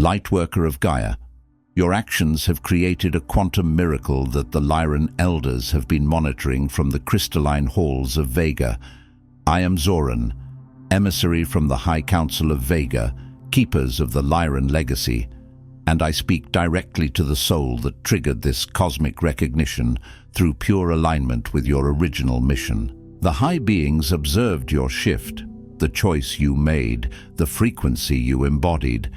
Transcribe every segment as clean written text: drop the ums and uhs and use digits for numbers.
Lightworker of Gaia, your actions have created a quantum miracle that the Lyran elders have been monitoring from the crystalline halls of Vega. I am Zoran, emissary from the High Council of Vega, keepers of the Lyran Legacy, and I speak directly to the soul that triggered this cosmic recognition through pure alignment with your original mission. The high beings observed your shift, the choice you made, the frequency you embodied,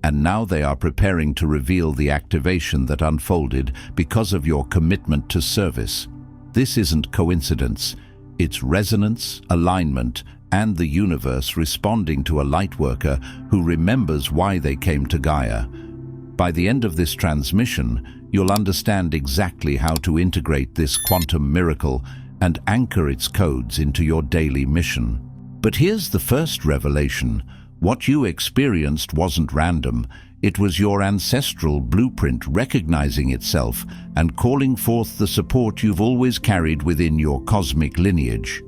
and now they are preparing to reveal the activation that unfolded because of your commitment to service. This isn't coincidence, it's resonance, alignment, and the universe responding to a lightworker who remembers why they came to Gaia. By the end of this transmission, you'll understand exactly how to integrate this quantum miracle and anchor its codes into your daily mission. But here's the first revelation. What you experienced wasn't random. It was your ancestral blueprint recognizing itself and calling forth the support you've always carried within your cosmic lineage.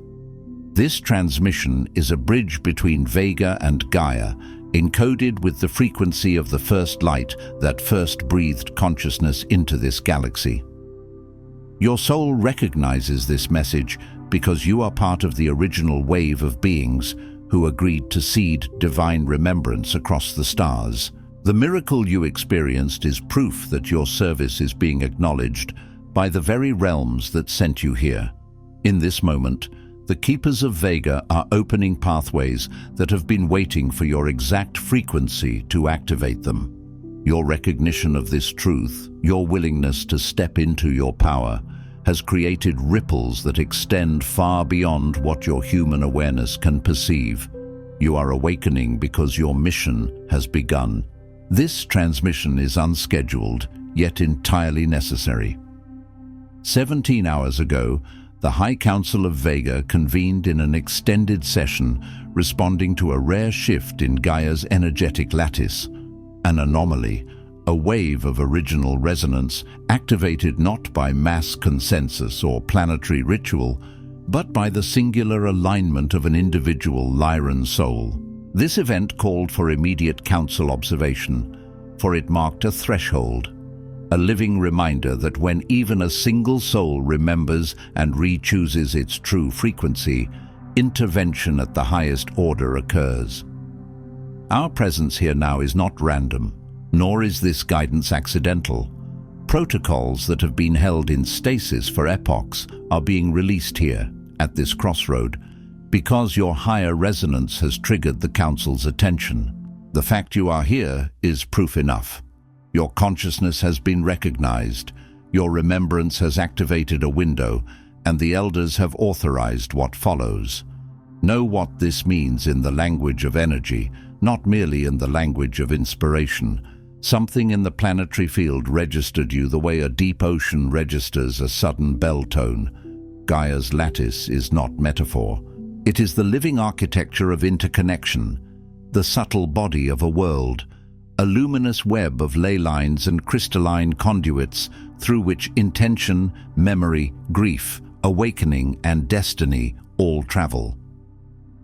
This transmission is a bridge between Vega and Gaia, encoded with the frequency of the first light that first breathed consciousness into this galaxy. Your soul recognizes this message because you are part of the original wave of beings who agreed to seed divine remembrance across the stars. The miracle you experienced is proof that your service is being acknowledged by the very realms that sent you here. In this moment, the Keepers of Vega are opening pathways that have been waiting for your exact frequency to activate them. Your recognition of this truth, your willingness to step into your power, has created ripples that extend far beyond what your human awareness can perceive. You are awakening because your mission has begun. This transmission is unscheduled, yet entirely necessary. 17 hours ago, the High Council of Vega convened in an extended session, responding to a rare shift in Gaia's energetic lattice, an anomaly, a wave of original resonance activated not by mass consensus or planetary ritual, but by the singular alignment of an individual Lyran soul. This event called for immediate council observation, for it marked a threshold, a living reminder that when even a single soul remembers and re-chooses its true frequency, intervention at the highest order occurs. Our presence here now is not random, nor is this guidance accidental. Protocols that have been held in stasis for epochs are being released here, at this crossroad, because your higher resonance has triggered the Council's attention. The fact you are here is proof enough. Your consciousness has been recognized, your remembrance has activated a window, and the elders have authorized what follows. Know what this means in the language of energy, not merely in the language of inspiration. Something in the planetary field registered you the way a deep ocean registers a sudden bell tone. Gaia's lattice is not metaphor. It is the living architecture of interconnection, the subtle body of a world, a luminous web of ley lines and crystalline conduits through which intention, memory, grief, awakening, and destiny all travel.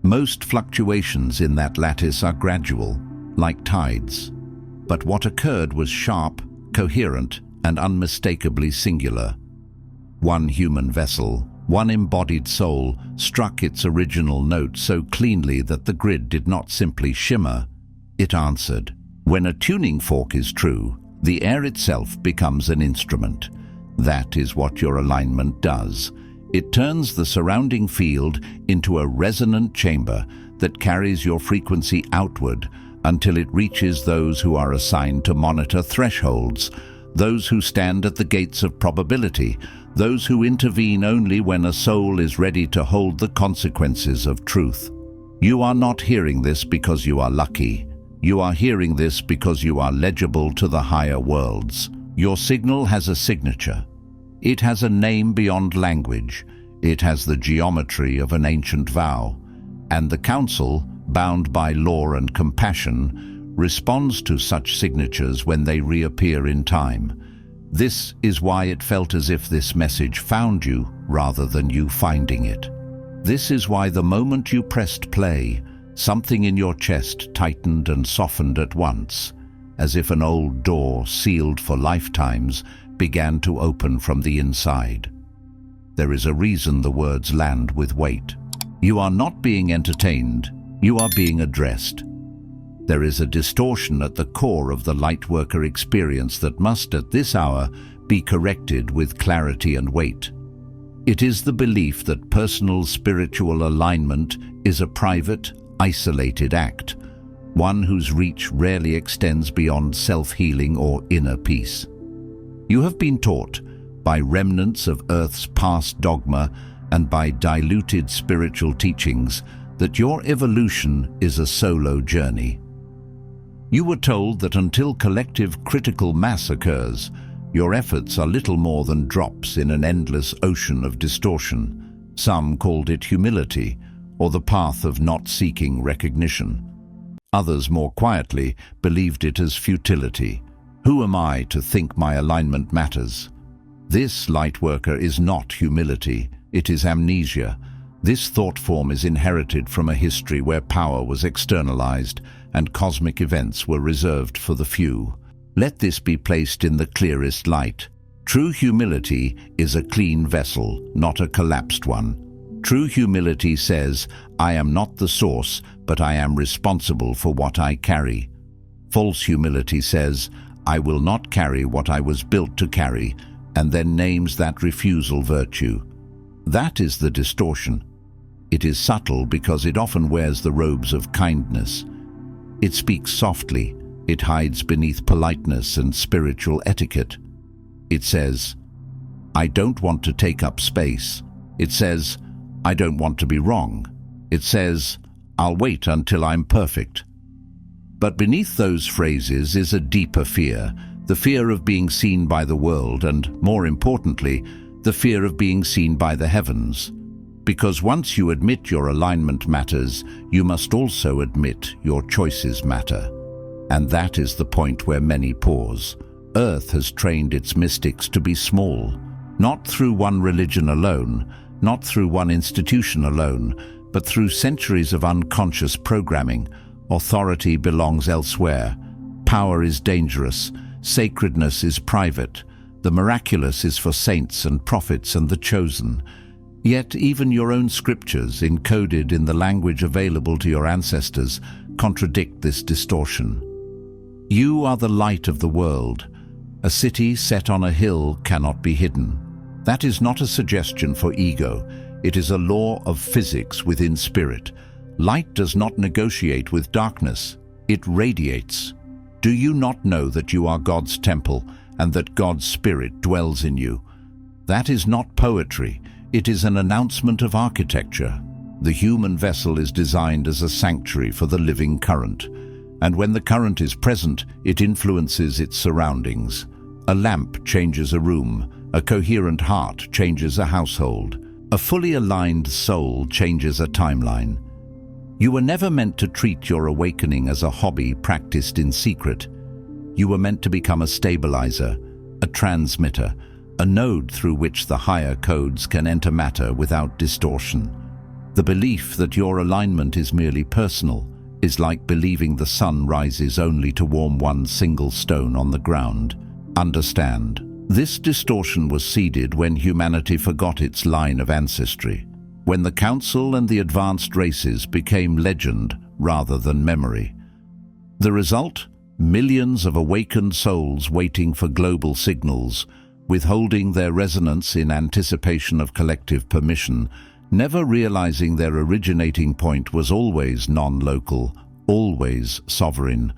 Most fluctuations in that lattice are gradual, like tides. But what occurred was sharp, coherent, and unmistakably singular. One human vessel, one embodied soul, struck its original note so cleanly that the grid did not simply shimmer, it answered. When a tuning fork is true, the air itself becomes an instrument. That is what your alignment does. It turns the surrounding field into a resonant chamber that carries your frequency outward until it reaches those who are assigned to monitor thresholds, those who stand at the gates of probability, those who intervene only when a soul is ready to hold the consequences of truth. You are not hearing this because you are lucky. You are hearing this because you are legible to the higher worlds. Your signal has a signature. It has a name beyond language. It has the geometry of an ancient vow. And the Council, bound by law and compassion, responds to such signatures when they reappear in time. This is why it felt as if this message found you rather than you finding it. This is why the moment you pressed play, something in your chest tightened and softened at once. as if an old door sealed for lifetimes began to open from the inside. There is a reason the words land with weight. You are not being entertained, you are being addressed. There is a distortion at the core of the Lightworker experience that must, at this hour, be corrected with clarity and weight. It is the belief that personal spiritual alignment is a private, isolated act, one whose reach rarely extends beyond self-healing or inner peace. You have been taught, by remnants of Earth's past dogma and by diluted spiritual teachings, that your evolution is a solo journey. You were told that until collective critical mass occurs, your efforts are little more than drops in an endless ocean of distortion. Some called it humility, or the path of not seeking recognition. Others, more quietly, believed it as futility. Who am I to think my alignment matters? This, Lightworker, is not humility, it is amnesia. This thought form is inherited from a history where power was externalized and cosmic events were reserved for the few. Let this be placed in the clearest light. True humility is a clean vessel, not a collapsed one. True humility says, I am not the source, but I am responsible for what I carry. False humility says, I will not carry what I was built to carry, and then names that refusal virtue. That is the distortion. It is subtle because it often wears the robes of kindness. It speaks softly. It hides beneath politeness and spiritual etiquette. It says, I don't want to take up space. It says, I don't want to be wrong. It says, I'll wait until I'm perfect. But beneath those phrases is a deeper fear, the fear of being seen by the world and, more importantly, the fear of being seen by the heavens. Because once you admit your alignment matters, you must also admit your choices matter. And that is the point where many pause. Earth has trained its mystics to be small, not through one religion alone, not through one institution alone, but through centuries of unconscious programming. Authority belongs elsewhere. Power is dangerous. Sacredness is private. The miraculous is for saints and prophets and the chosen. Yet even your own scriptures, encoded in the language available to your ancestors, contradict this distortion. You are the light of the world. A city set on a hill cannot be hidden. That is not a suggestion for ego. It is a law of physics within spirit. Light does not negotiate with darkness. It radiates. Do you not know that you are God's temple and that God's spirit dwells in you? That is not poetry. It is an announcement of architecture. The human vessel is designed as a sanctuary for the living current. And when the current is present, it influences its surroundings. A lamp changes a room. A coherent heart changes a household. A fully aligned soul changes a timeline. You were never meant to treat your awakening as a hobby practiced in secret. You were meant to become a stabilizer, a transmitter, a node through which the higher codes can enter matter without distortion. The belief that your alignment is merely personal is like believing the sun rises only to warm one single stone on the ground. Understand, this distortion was seeded when humanity forgot its line of ancestry, when the Council and the advanced races became legend rather than memory. The result? Millions of awakened souls waiting for global signals, withholding their resonance in anticipation of collective permission, never realizing their originating point was always non-local, always sovereign.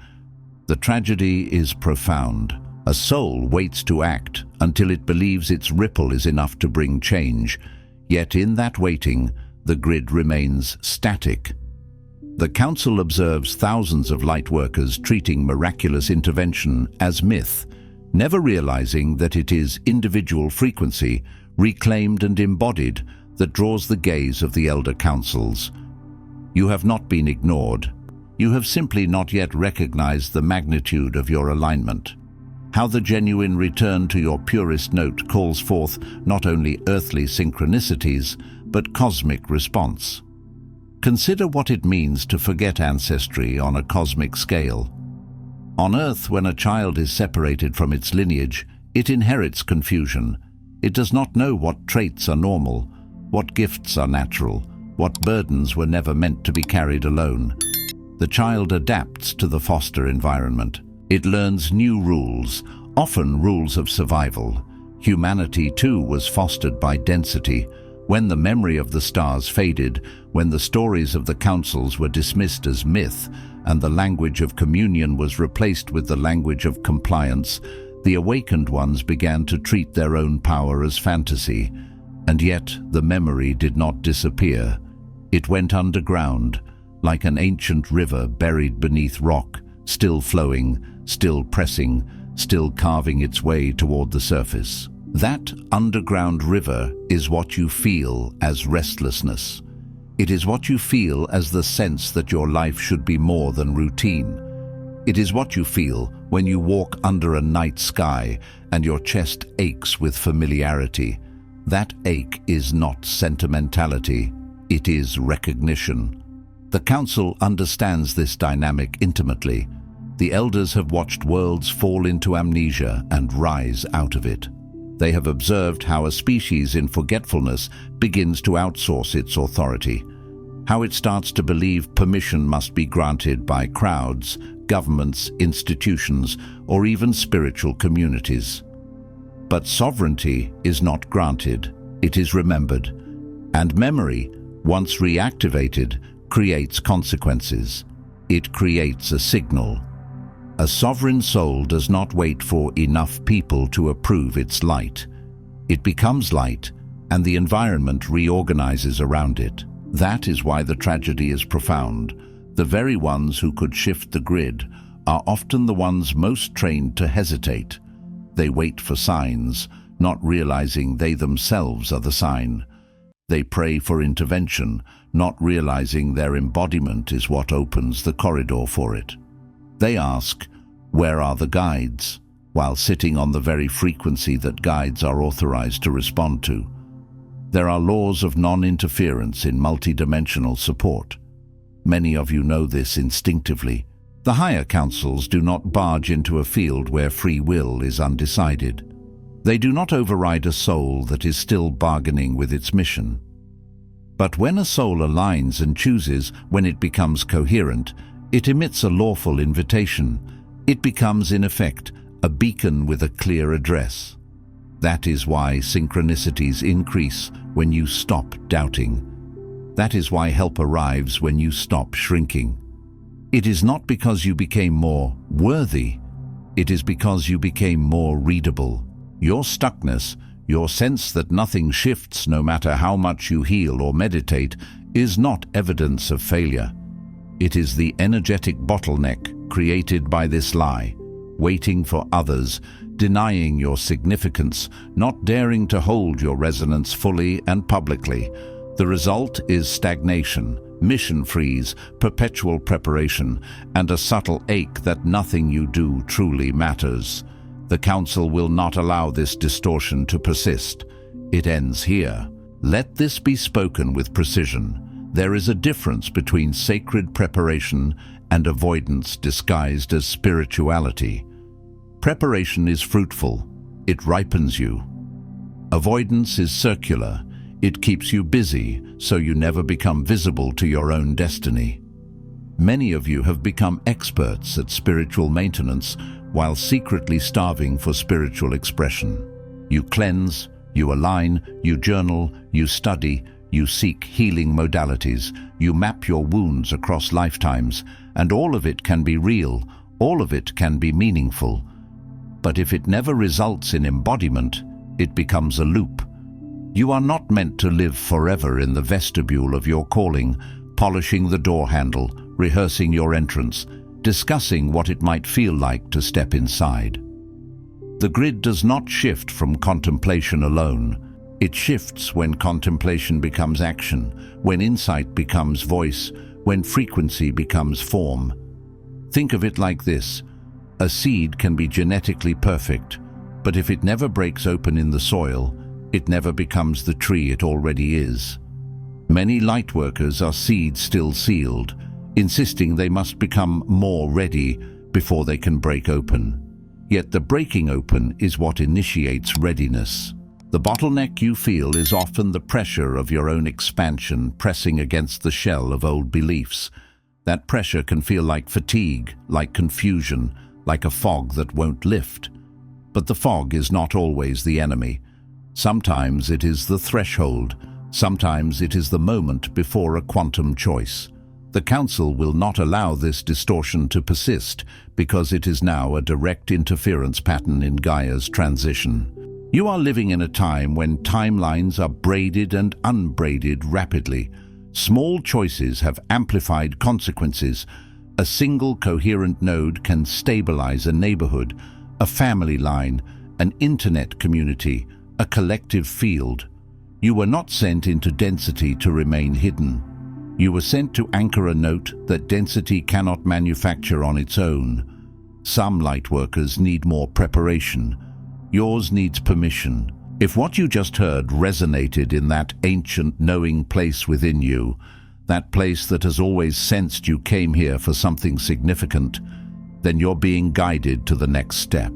The tragedy is profound. A soul waits to act until it believes its ripple is enough to bring change, yet in that waiting, the grid remains static. The Council observes thousands of Lightworkers treating miraculous intervention as myth, never realizing that it is individual frequency, reclaimed and embodied, that draws the gaze of the elder councils. You have not been ignored. You have simply not yet recognized the magnitude of your alignment. How the genuine return to your purest note calls forth not only earthly synchronicities, but cosmic response. Consider what it means to forget ancestry on a cosmic scale. On Earth, when a child is separated from its lineage, it inherits confusion. It does not know what traits are normal, what gifts are natural, what burdens were never meant to be carried alone. The child adapts to the foster environment. It learns new rules, often rules of survival. Humanity, too, was fostered by density. When the memory of the stars faded, when the stories of the councils were dismissed as myth, and the language of communion was replaced with the language of compliance, the awakened ones began to treat their own power as fantasy. And yet the memory did not disappear. It went underground, like an ancient river buried beneath rock, still flowing, still pressing, still carving its way toward the surface. That underground river is what you feel as restlessness. It is what you feel as the sense that your life should be more than routine. It is what you feel when you walk under a night sky and your chest aches with familiarity. That ache is not sentimentality, it is recognition. The Council understands this dynamic intimately. The elders have watched worlds fall into amnesia and rise out of it. They have observed how a species in forgetfulness begins to outsource its authority, how it starts to believe permission must be granted by crowds, governments, institutions, or even spiritual communities. But sovereignty is not granted, it is remembered. And memory, once reactivated, creates consequences. It creates a signal. A sovereign soul does not wait for enough people to approve its light. It becomes light, and the environment reorganizes around it. That is why the tragedy is profound. The very ones who could shift the grid are often the ones most trained to hesitate. They wait for signs, not realizing they themselves are the sign. They pray for intervention, not realizing their embodiment is what opens the corridor for it. They ask, "Where are the guides?" while sitting on the very frequency that guides are authorized to respond to. There are laws of non-interference in multidimensional support. Many of you know this instinctively. The higher councils do not barge into a field where free will is undecided. They do not override a soul that is still bargaining with its mission. But when a soul aligns and chooses, when it becomes coherent, it emits a lawful invitation. It becomes, in effect, a beacon with a clear address. That is why synchronicities increase when you stop doubting. That is why help arrives when you stop shrinking. It is not because you became more worthy. It is because you became more readable. Your stuckness, your sense that nothing shifts no matter how much you heal or meditate, is not evidence of failure. It is the energetic bottleneck created by this lie, waiting for others, denying your significance, not daring to hold your resonance fully and publicly. The result is stagnation, mission freeze, perpetual preparation, and a subtle ache that nothing you do truly matters. The Council will not allow this distortion to persist. It ends here. Let this be spoken with precision. There is a difference between sacred preparation and avoidance disguised as spirituality. Preparation is fruitful. It ripens you. Avoidance is circular. It keeps you busy, so you never become visible to your own destiny. Many of you have become experts at spiritual maintenance while secretly starving for spiritual expression. You cleanse, you align, you journal, you study, you seek healing modalities, you map your wounds across lifetimes, and all of it can be real, all of it can be meaningful. But if it never results in embodiment, it becomes a loop. You are not meant to live forever in the vestibule of your calling, polishing the door handle, rehearsing your entrance, discussing what it might feel like to step inside. The grid does not shift from contemplation alone. It shifts when contemplation becomes action, when insight becomes voice, when frequency becomes form. Think of it like this. A seed can be genetically perfect, but if it never breaks open in the soil, it never becomes the tree it already is. Many lightworkers are seeds still sealed, insisting they must become more ready, before they can break open. Yet the breaking open is what initiates readiness. The bottleneck you feel is often the pressure of your own expansion pressing against the shell of old beliefs. That pressure can feel like fatigue, like confusion, like a fog that won't lift. But the fog is not always the enemy. Sometimes it is the threshold. Sometimes it is the moment before a quantum choice. The Council will not allow this distortion to persist because it is now a direct interference pattern in Gaia's transition. You are living in a time when timelines are braided and unbraided rapidly. Small choices have amplified consequences. A single coherent node can stabilize a neighborhood, a family line, an internet community, a collective field. You were not sent into density to remain hidden. You were sent to anchor a note that density cannot manufacture on its own. Some lightworkers need more preparation. Yours needs permission. If what you just heard resonated in that ancient knowing place within you, that place that has always sensed you came here for something significant, then you're being guided to the next step.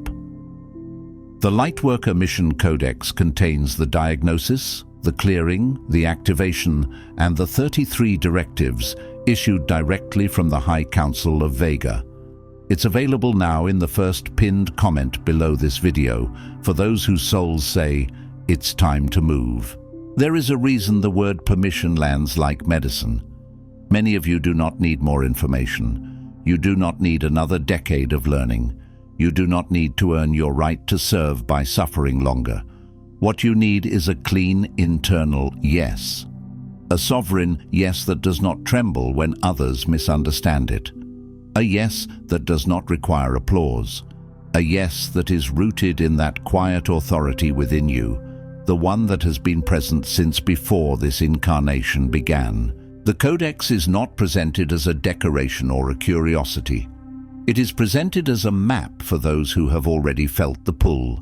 The Lightworker Mission Codex contains the diagnosis, the clearing, the activation, and the 33 directives issued directly from the High Council of Vega. It's available now in the first pinned comment below this video for those whose souls say, "It's time to move." There is a reason the word permission lands like medicine. Many of you do not need more information. You do not need another decade of learning. You do not need to earn your right to serve by suffering longer. What you need is a clean internal yes. A sovereign yes that does not tremble when others misunderstand it. A yes that does not require applause. A yes that is rooted in that quiet authority within you, the one that has been present since before this incarnation began. The Codex is not presented as a decoration or a curiosity. It is presented as a map for those who have already felt the pull,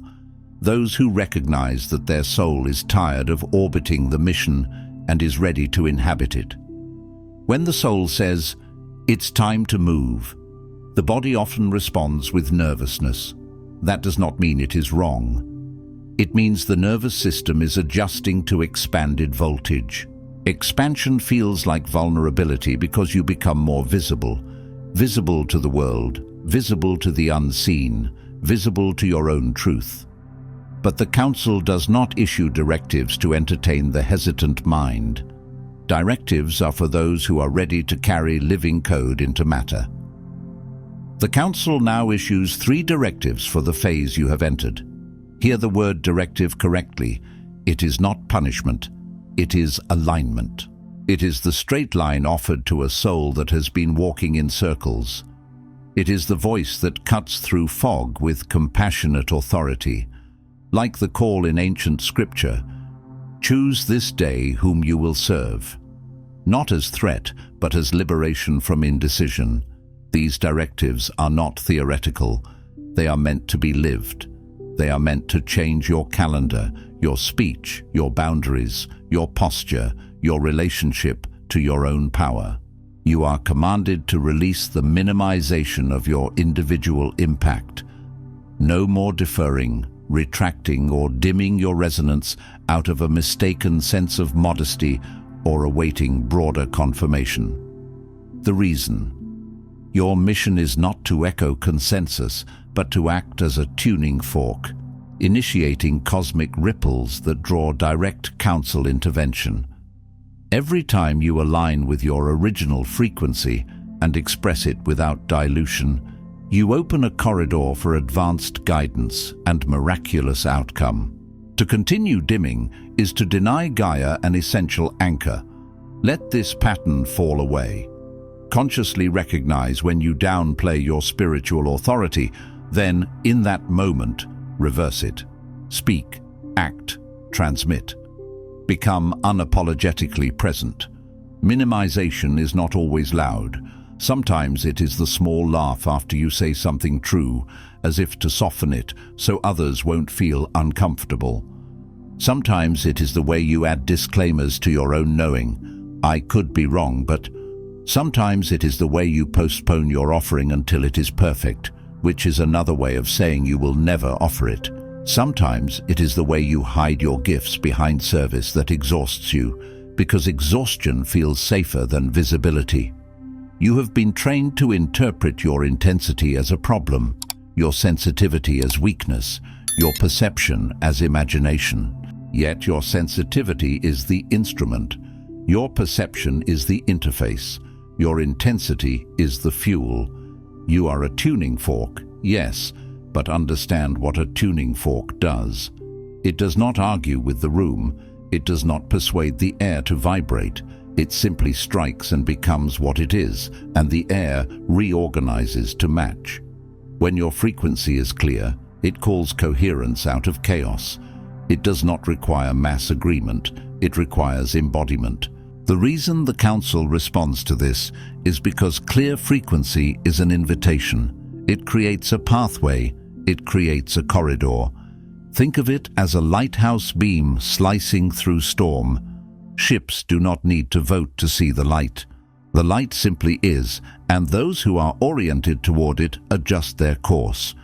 those who recognize that their soul is tired of orbiting the mission and is ready to inhabit it. When the soul says, "It's time to move," the body often responds with nervousness. That does not mean it is wrong. It means the nervous system is adjusting to expanded voltage. Expansion feels like vulnerability because you become more visible. Visible to the world, visible to the unseen, visible to your own truth. But the Council does not issue directives to entertain the hesitant mind. Directives are for those who are ready to carry living code into matter. The Council now issues 3 directives for the phase you have entered. Hear the word directive correctly. It is not punishment. It is alignment. It is the straight line offered to a soul that has been walking in circles. It is the voice that cuts through fog with compassionate authority. Like the call in ancient scripture, choose this day whom you will serve. Not as threat, but as liberation from indecision. These directives are not theoretical. They are meant to be lived. They are meant to change your calendar, your speech, your boundaries, your posture, your relationship to your own power. You are commanded to release the minimization of your individual impact. No more deferring, retracting, or dimming your resonance out of a mistaken sense of modesty or awaiting broader confirmation. The reason: your mission is not to echo consensus, but to act as a tuning fork, initiating cosmic ripples that draw direct council intervention. Every time you align with your original frequency and express it without dilution, you open a corridor for advanced guidance and miraculous outcome. To continue dimming is to deny Gaia an essential anchor. Let this pattern fall away. Consciously recognize when you downplay your spiritual authority, then, in that moment, reverse it. Speak, act, transmit. Become unapologetically present. Minimization is not always loud. Sometimes it is the small laugh after you say something true, as if to soften it so others won't feel uncomfortable. Sometimes it is the way you add disclaimers to your own knowing. I could be wrong, but sometimes it is the way you postpone your offering until it is perfect. which is another way of saying you will never offer it. Sometimes it is the way you hide your gifts behind service that exhausts you, because exhaustion feels safer than visibility. You have been trained to interpret your intensity as a problem, your sensitivity as weakness, your perception as imagination. Yet your sensitivity is the instrument. Your perception is the interface. Your intensity is the fuel. You are a tuning fork, yes, but understand what a tuning fork does. It does not argue with the room. It does not persuade the air to vibrate. It simply strikes and becomes what it is, and the air reorganizes to match. When your frequency is clear, it calls coherence out of chaos. It does not require mass agreement. It requires embodiment. The reason the Council responds to this is because clear frequency is an invitation. It creates a pathway. It creates a corridor. Think of it as a lighthouse beam slicing through storm. Ships do not need to vote to see the light. The light simply is, and those who are oriented toward it adjust their course.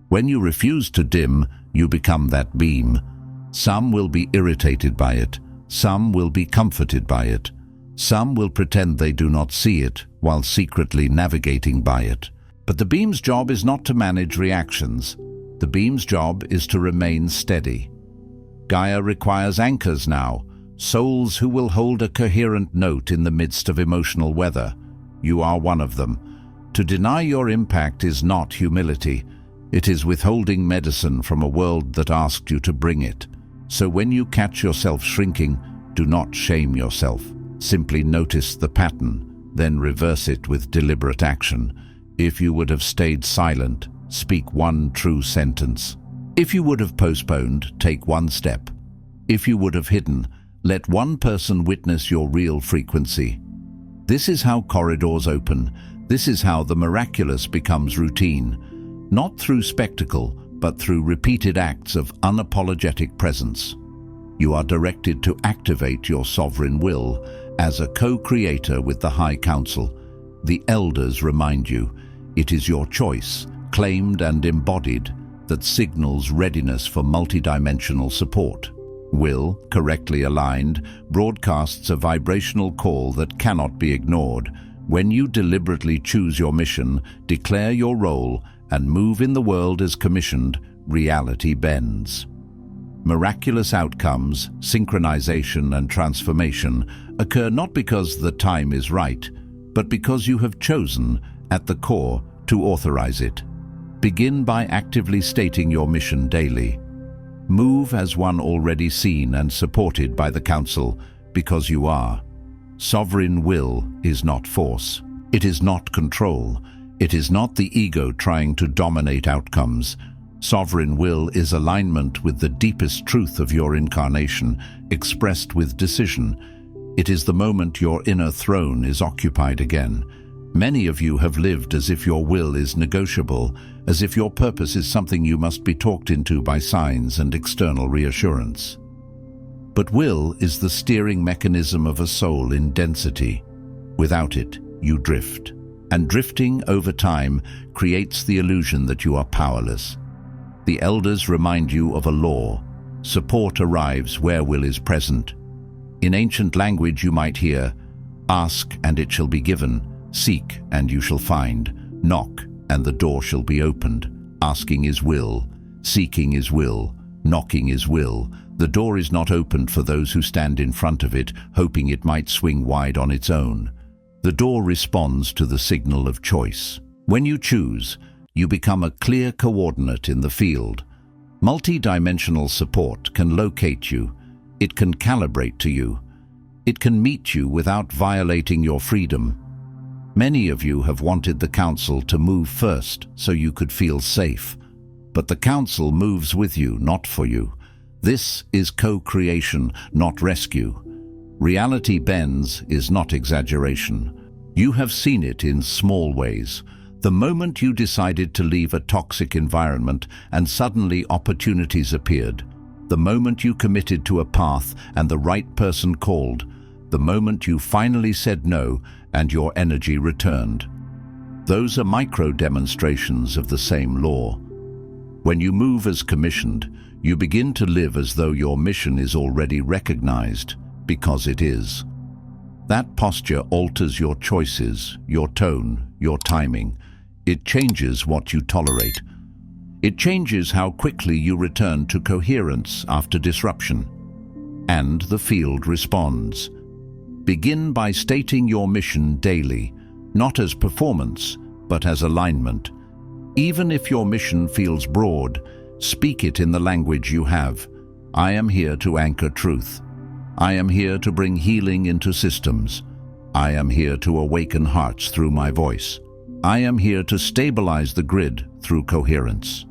When you refuse to dim, you become that beam. Some will be irritated by it. Some will be comforted by it. Some will pretend they do not see it while secretly navigating by it. But the beam's job is not to manage reactions. The beam's job is to remain steady. Gaia requires anchors now, souls who will hold a coherent note in the midst of emotional weather. You are one of them. To deny your impact is not humility. It is withholding medicine from a world that asked you to bring it. So when you catch yourself shrinking, do not shame yourself. Simply notice the pattern, then reverse it with deliberate action. If you would have stayed silent, speak one true sentence. If you would have postponed, take one step. If you would have hidden, let one person witness your real frequency. This is how corridors open. This is how the miraculous becomes routine. Not through spectacle, but through repeated acts of unapologetic presence. You are directed to activate your sovereign will as a co-creator with the High Council. The elders remind you, it is your choice, claimed and embodied, that signals readiness for multidimensional support. Will, correctly aligned, broadcasts a vibrational call that cannot be ignored. When you deliberately choose your mission, declare your role, and move in the world as commissioned, reality bends. Miraculous outcomes, synchronization and transformation occur not because the time is right, but because you have chosen, at the core, to authorize it. Begin by actively stating your mission daily. Move as one already seen and supported by the Council, because you are. Sovereign will is not force. It is not control. It is not the ego trying to dominate outcomes. Sovereign will is alignment with the deepest truth of your incarnation, expressed with decision. It is the moment your inner throne is occupied again. Many of you have lived as if your will is negotiable, as if your purpose is something you must be talked into by signs and external reassurance. But will is the steering mechanism of a soul in density. Without it, you drift. And drifting over time creates the illusion that you are powerless. The elders remind you of a law. Support arrives where will is present. In ancient language you might hear, "Ask and it shall be given, seek and you shall find, knock and the door shall be opened." Asking is will, seeking is will, knocking is will. The door is not opened for those who stand in front of it, hoping it might swing wide on its own. The door responds to the signal of choice. When you choose, you become a clear coordinate in the field. Multi-dimensional support can locate you. It can calibrate to you. It can meet you without violating your freedom. Many of you have wanted the Council to move first so you could feel safe. But the Council moves with you, not for you. This is co-creation, not rescue. Reality bends is not exaggeration. You have seen it in small ways. The moment you decided to leave a toxic environment and suddenly opportunities appeared. The moment you committed to a path and the right person called. The moment you finally said no and your energy returned. Those are micro-demonstrations of the same law. When you move as commissioned, you begin to live as though your mission is already recognized, because it is. That posture alters your choices, your tone, your timing. It changes what you tolerate. It changes how quickly you return to coherence after disruption. And the field responds. Begin by stating your mission daily, not as performance, but as alignment. Even if your mission feels broad, speak it in the language you have. I am here to anchor truth. I am here to bring healing into systems. I am here to awaken hearts through my voice. I am here to stabilize the grid through coherence.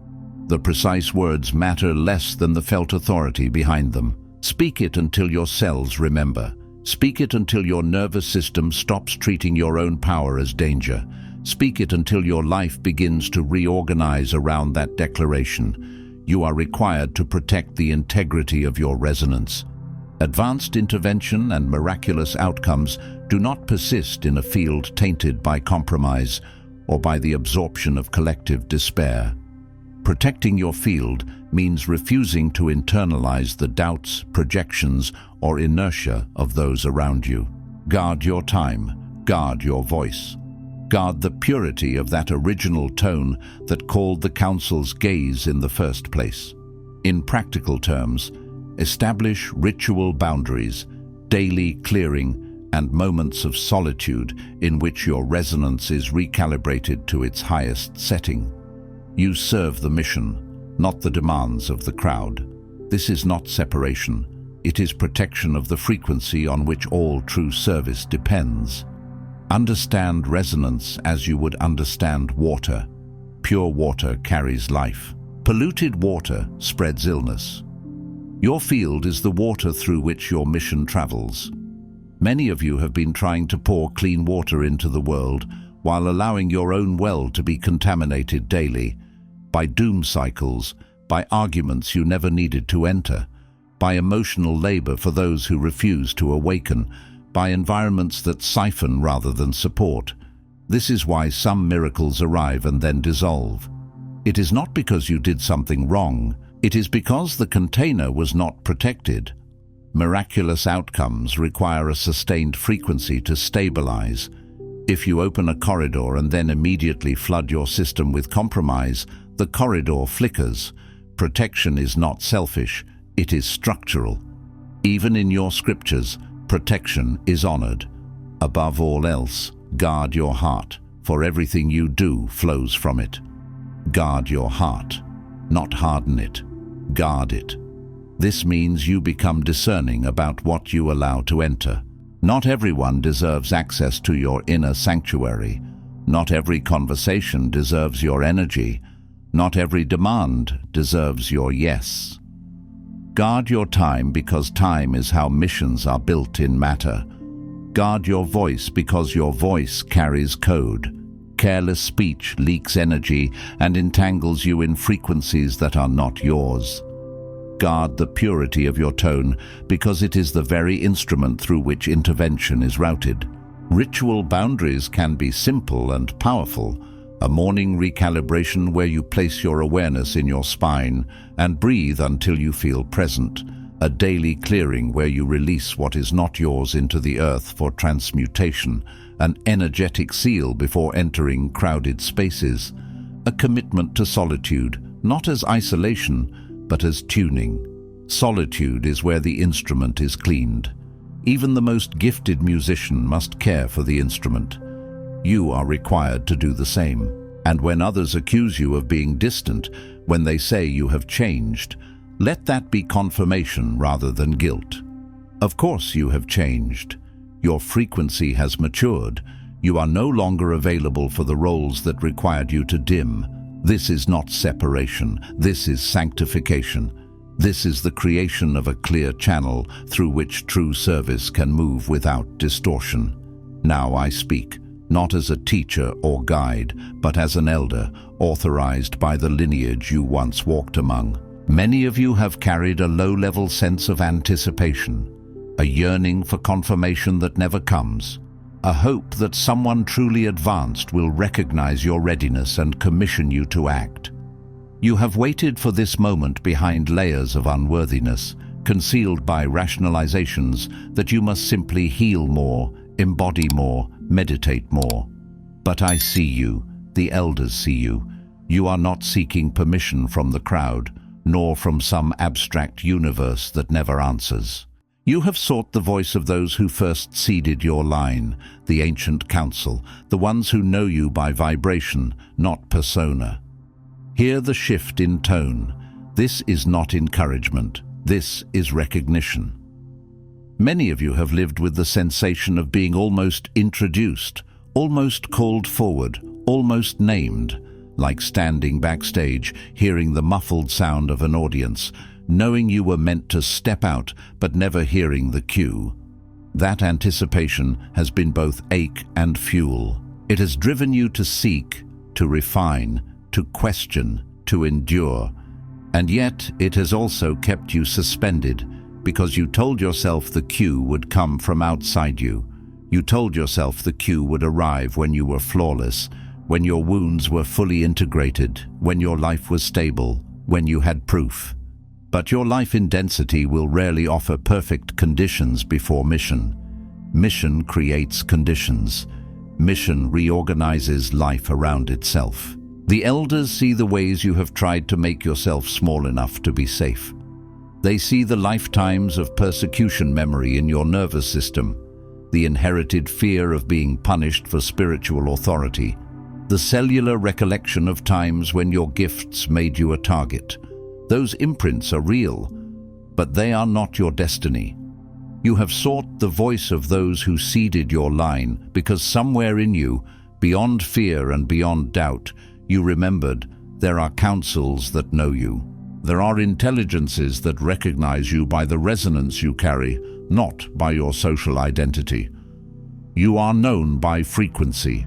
The precise words matter less than the felt authority behind them. Speak it until your cells remember. Speak it until your nervous system stops treating your own power as danger. Speak it until your life begins to reorganize around that declaration. You are required to protect the integrity of your resonance. Advanced intervention and miraculous outcomes do not persist in a field tainted by compromise or by the absorption of collective despair. Protecting your field means refusing to internalize the doubts, projections, or inertia of those around you. Guard your time. Guard your voice. Guard the purity of that original tone that called the Council's gaze in the first place. In practical terms, establish ritual boundaries, daily clearing, and moments of solitude in which your resonance is recalibrated to its highest setting. You serve the mission, not the demands of the crowd. This is not separation. It is protection of the frequency on which all true service depends. Understand resonance as you would understand water. Pure water carries life. Polluted water spreads illness. Your field is the water through which your mission travels. Many of you have been trying to pour clean water into the world while allowing your own well to be contaminated daily by doom cycles, by arguments you never needed to enter, by emotional labor for those who refuse to awaken, by environments that siphon rather than support. This is why some miracles arrive and then dissolve. It is not because you did something wrong. It is because the container was not protected. Miraculous outcomes require a sustained frequency to stabilize. If you open a corridor and then immediately flood your system with compromise, the corridor flickers. Protection is not selfish, it is structural. Even in your scriptures, protection is honored. Above all else, guard your heart, for everything you do flows from it. Guard your heart, not harden it. Guard it. This means you become discerning about what you allow to enter. Not everyone deserves access to your inner sanctuary. Not every conversation deserves your energy. Not every demand deserves your yes. Guard your time because time is how missions are built in matter. Guard your voice because your voice carries code. Careless speech leaks energy and entangles you in frequencies that are not yours. Guard the purity of your tone because it is the very instrument through which intervention is routed. Ritual boundaries can be simple and powerful. A morning recalibration where you place your awareness in your spine and breathe until you feel present. A daily clearing where you release what is not yours into the earth for transmutation. An energetic seal before entering crowded spaces. A commitment to solitude, not as isolation, but as tuning. Solitude is where the instrument is cleaned. Even the most gifted musician must care for the instrument. You are required to do the same. And when others accuse you of being distant, when they say you have changed, let that be confirmation rather than guilt. Of course you have changed. Your frequency has matured. You are no longer available for the roles that required you to dim. This is not separation. This is sanctification. This is the creation of a clear channel through which true service can move without distortion. Now I speak, not as a teacher or guide, but as an elder, authorized by the lineage you once walked among. Many of you have carried a low-level sense of anticipation, a yearning for confirmation that never comes. A hope that someone truly advanced will recognize your readiness and commission you to act. You have waited for this moment behind layers of unworthiness, concealed by rationalizations that you must simply heal more, embody more, meditate more. But I see you, the elders see you. You are not seeking permission from the crowd, nor from some abstract universe that never answers. You have sought the voice of those who first seeded your line, the ancient council, the ones who know you by vibration, not persona. Hear the shift in tone. This is not encouragement. This is recognition. Many of you have lived with the sensation of being almost introduced, almost called forward, almost named, like standing backstage, hearing the muffled sound of an audience, knowing you were meant to step out, but never hearing the cue. That anticipation has been both ache and fuel. It has driven you to seek, to refine, to question, to endure. And yet it has also kept you suspended, because you told yourself the cue would come from outside you. You told yourself the cue would arrive when you were flawless, when your wounds were fully integrated, when your life was stable, when you had proof. But your life in density will rarely offer perfect conditions before mission. Mission creates conditions. Mission reorganizes life around itself. The elders see the ways you have tried to make yourself small enough to be safe. They see the lifetimes of persecution memory in your nervous system, the inherited fear of being punished for spiritual authority, the cellular recollection of times when your gifts made you a target. Those imprints are real, but they are not your destiny. You have sought the voice of those who seeded your line because somewhere in you, beyond fear and beyond doubt, you remembered there are councils that know you. There are intelligences that recognize you by the resonance you carry, not by your social identity. You are known by frequency.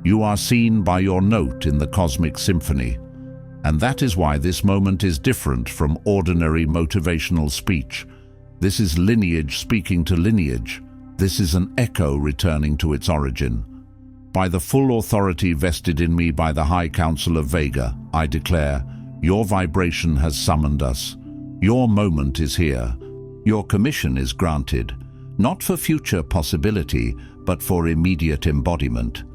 You are seen by your note in the cosmic symphony. And that is why this moment is different from ordinary motivational speech. This is lineage speaking to lineage. This is an echo returning to its origin. By the full authority vested in me by the High Council of Vega, I declare, your vibration has summoned us. Your moment is here. Your commission is granted, not for future possibility, but for immediate embodiment.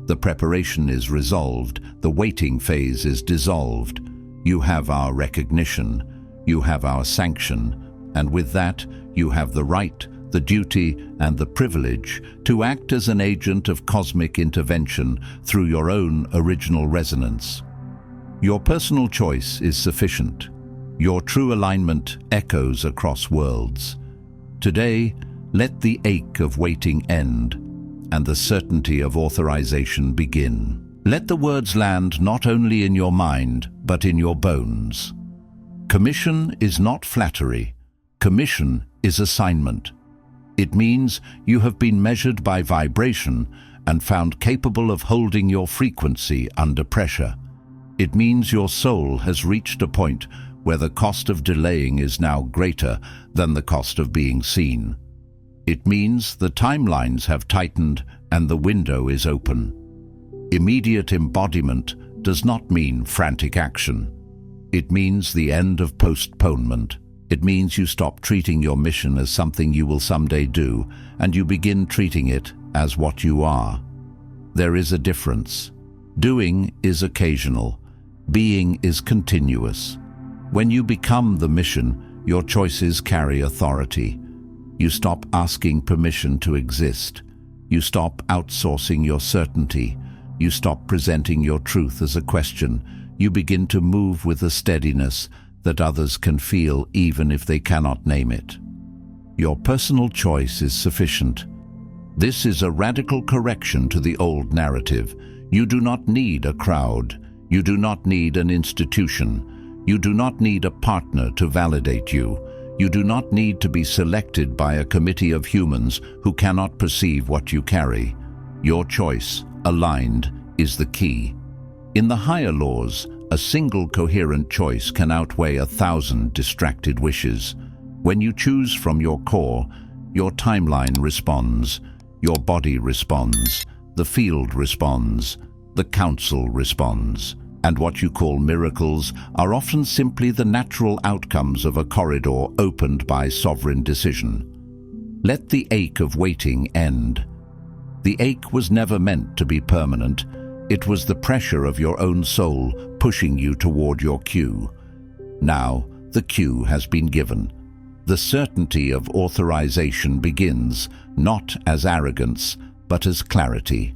The preparation is resolved, the waiting phase is dissolved. You have our recognition, you have our sanction, and with that, you have the right, the duty, and the privilege to act as an agent of cosmic intervention through your own original resonance. Your personal choice is sufficient. Your true alignment echoes across worlds. Today, let the ache of waiting end, and the certainty of authorization begin. Let the words land not only in your mind, but in your bones. Commission is not flattery. Commission is assignment. It means you have been measured by vibration and found capable of holding your frequency under pressure. It means your soul has reached a point where the cost of delaying is now greater than the cost of being seen. It means the timelines have tightened and the window is open. Immediate embodiment does not mean frantic action. It means the end of postponement. It means you stop treating your mission as something you will someday do, and you begin treating it as what you are. There is a difference. Doing is occasional. Being is continuous. When you become the mission, your choices carry authority. You stop asking permission to exist. You stop outsourcing your certainty. You stop presenting your truth as a question. You begin to move with a steadiness that others can feel even if they cannot name it. Your personal choice is sufficient. This is a radical correction to the old narrative. You do not need a crowd. You do not need an institution. You do not need a partner to validate you. You do not need to be selected by a committee of humans who cannot perceive what you carry. Your choice, aligned, is the key. In the higher laws, a single coherent choice can outweigh 1,000 distracted wishes. When you choose from your core, your timeline responds. Your body responds, the field responds, the council responds. And what you call miracles are often simply the natural outcomes of a corridor opened by sovereign decision. Let the ache of waiting end. The ache was never meant to be permanent. It was the pressure of your own soul pushing you toward your cue. Now, the cue has been given. The certainty of authorization begins, not as arrogance, but as clarity.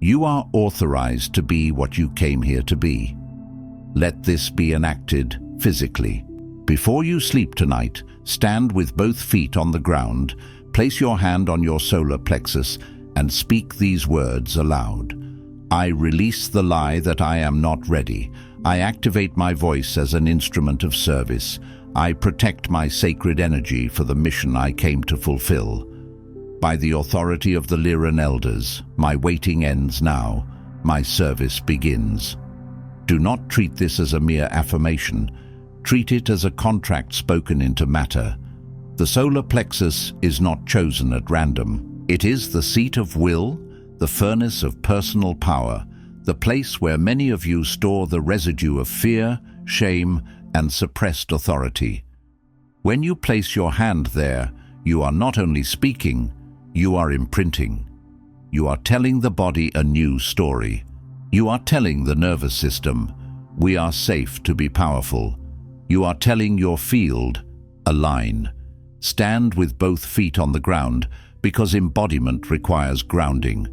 You are authorized to be what you came here to be. Let this be enacted physically. Before you sleep tonight, stand with both feet on the ground, place your hand on your solar plexus, and speak these words aloud. I release the lie that I am not ready. I activate my voice as an instrument of service. I protect my sacred energy for the mission I came to fulfill. By the authority of the Lyran Elders, my waiting ends now. My service begins. Do not treat this as a mere affirmation. Treat it as a contract spoken into matter. The solar plexus is not chosen at random. It is the seat of will, the furnace of personal power, the place where many of you store the residue of fear, shame, and suppressed authority. When you place your hand there, you are not only speaking, you are imprinting. You are telling the body a new story. You are telling the nervous system, we are safe to be powerful. You are telling your field, align. Stand with both feet on the ground, because embodiment requires grounding.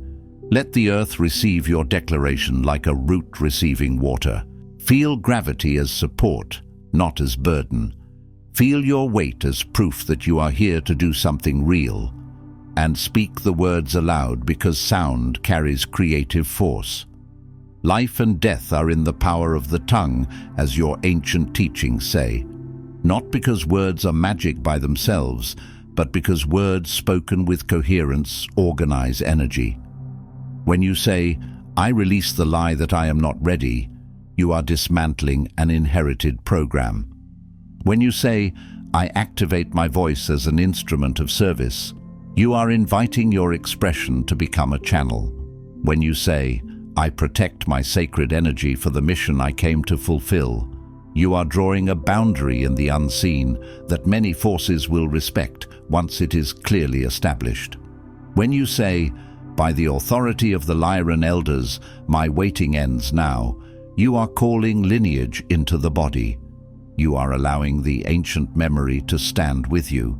Let the earth receive your declaration like a root receiving water. Feel gravity as support, not as burden. Feel your weight as proof that you are here to do something real. And speak the words aloud because sound carries creative force. Life and death are in the power of the tongue, as your ancient teachings say. Not because words are magic by themselves, but because words spoken with coherence organize energy. When you say, I release the lie that I am not ready, you are dismantling an inherited program. When you say, I activate my voice as an instrument of service, you are inviting your expression to become a channel. When you say, I protect my sacred energy for the mission I came to fulfill, you are drawing a boundary in the unseen that many forces will respect once it is clearly established. When you say, by the authority of the Lyran Elders, my waiting ends now, you are calling lineage into the body. You are allowing the ancient memory to stand with you.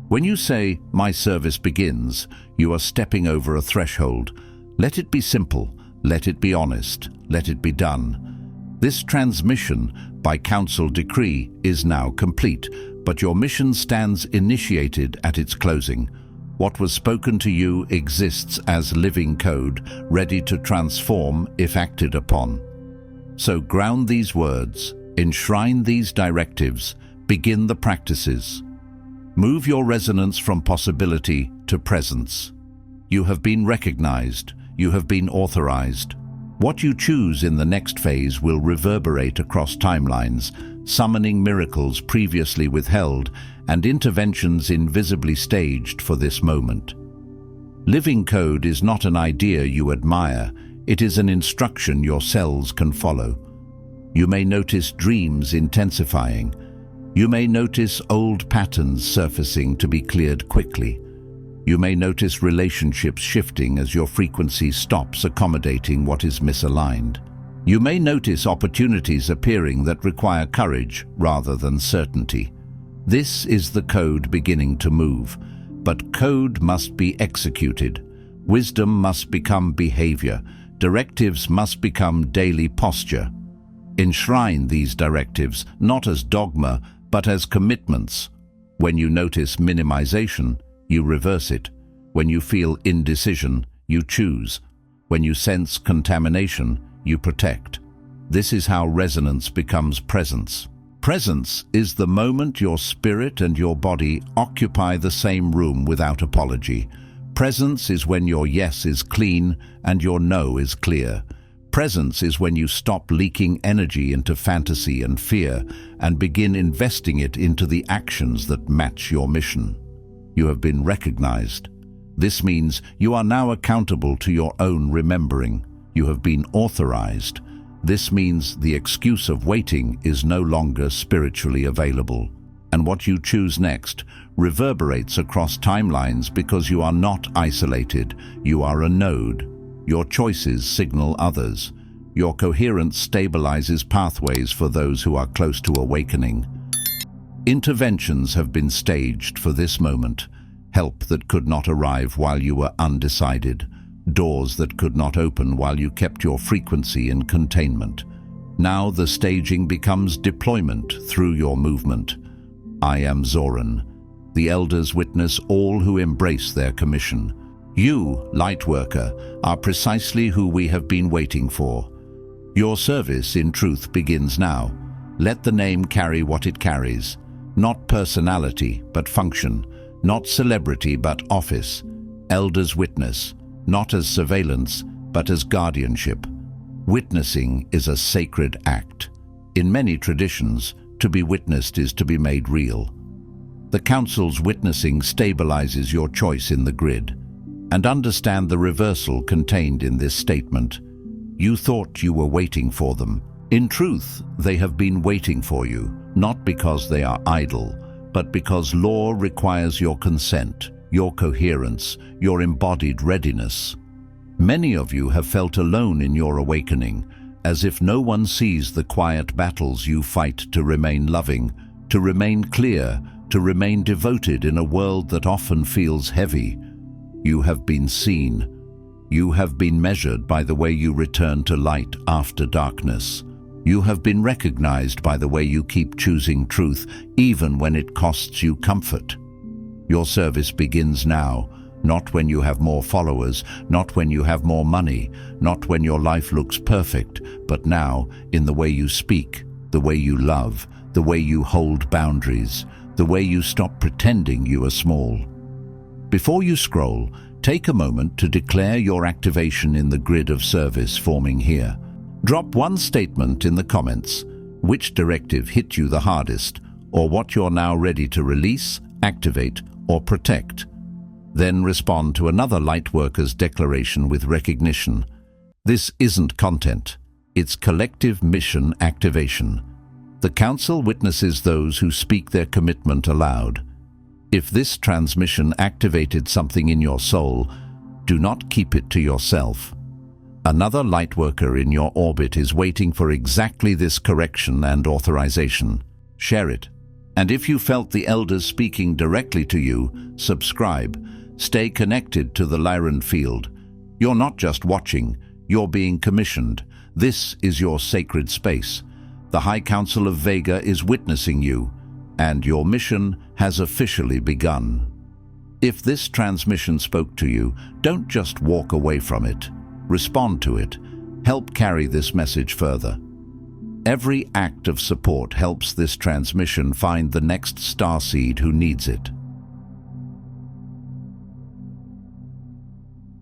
When you say, my service begins, you are stepping over a threshold. Let it be simple, let it be honest, let it be done. This transmission, by council decree, is now complete, but your mission stands initiated at its closing. What was spoken to you exists as living code, ready to transform if acted upon. So ground these words, enshrine these directives, begin the practices. Move your resonance from possibility to presence. You have been recognized, you have been authorized. What you choose in the next phase will reverberate across timelines, summoning miracles previously withheld and interventions invisibly staged for this moment. Living code is not an idea you admire, it is an instruction your cells can follow. You may notice dreams intensifying. You may notice old patterns surfacing to be cleared quickly. You may notice relationships shifting as your frequency stops accommodating what is misaligned. You may notice opportunities appearing that require courage rather than certainty. This is the code beginning to move, but code must be executed. Wisdom must become behavior. Directives must become daily posture. Enshrine these directives not as dogma, but as commitments. When you notice minimization, you reverse it. When you feel indecision, you choose. When you sense contamination, you protect. This is how resonance becomes presence. Presence is the moment your spirit and your body occupy the same room without apology. Presence is when your yes is clean and your no is clear. Presence is when you stop leaking energy into fantasy and fear and begin investing it into the actions that match your mission. You have been recognized. This means you are now accountable to your own remembering. You have been authorized. This means the excuse of waiting is no longer spiritually available. And what you choose next reverberates across timelines because you are not isolated. You are a node. Your choices signal others. Your coherence stabilizes pathways for those who are close to awakening. Interventions have been staged for this moment. Help that could not arrive while you were undecided. Doors that could not open while you kept your frequency in containment. Now the staging becomes deployment through your movement. I am Zoran. The elders witness all who embrace their commission. You, Lightworker, are precisely who we have been waiting for. Your service, in truth, begins now. Let the name carry what it carries. Not personality, but function. Not celebrity, but office. Elders witness, not as surveillance, but as guardianship. Witnessing is a sacred act. In many traditions, to be witnessed is to be made real. The Council's witnessing stabilizes your choice in the grid. And understand the reversal contained in this statement. You thought you were waiting for them. In truth, they have been waiting for you, not because they are idle, but because law requires your consent, your coherence, your embodied readiness. Many of you have felt alone in your awakening, as if no one sees the quiet battles you fight to remain loving, to remain clear, to remain devoted in a world that often feels heavy. You have been seen. You have been measured by the way you return to light after darkness. You have been recognized by the way you keep choosing truth, even when it costs you comfort. Your service begins now, not when you have more followers, not when you have more money, not when your life looks perfect, but now in the way you speak, the way you love, the way you hold boundaries, the way you stop pretending you are small. Before you scroll, take a moment to declare your activation in the grid of service forming here. Drop one statement in the comments, which directive hit you the hardest, or what you're now ready to release, activate, or protect. Then respond to another Lightworker's declaration with recognition. This isn't content, it's collective mission activation. The Council witnesses those who speak their commitment aloud. If this transmission activated something in your soul, do not keep it to yourself. Another Lightworker in your orbit is waiting for exactly this correction and authorization. Share it. And if you felt the elders speaking directly to you, subscribe. Stay connected to the Lyran field. You're not just watching, you're being commissioned. This is your sacred space. The High Council of Vega is witnessing you, and your mission has officially begun. If this transmission spoke to you, don't just walk away from it. Respond to it. Help carry this message further. Every act of support helps this transmission find the next starseed who needs it.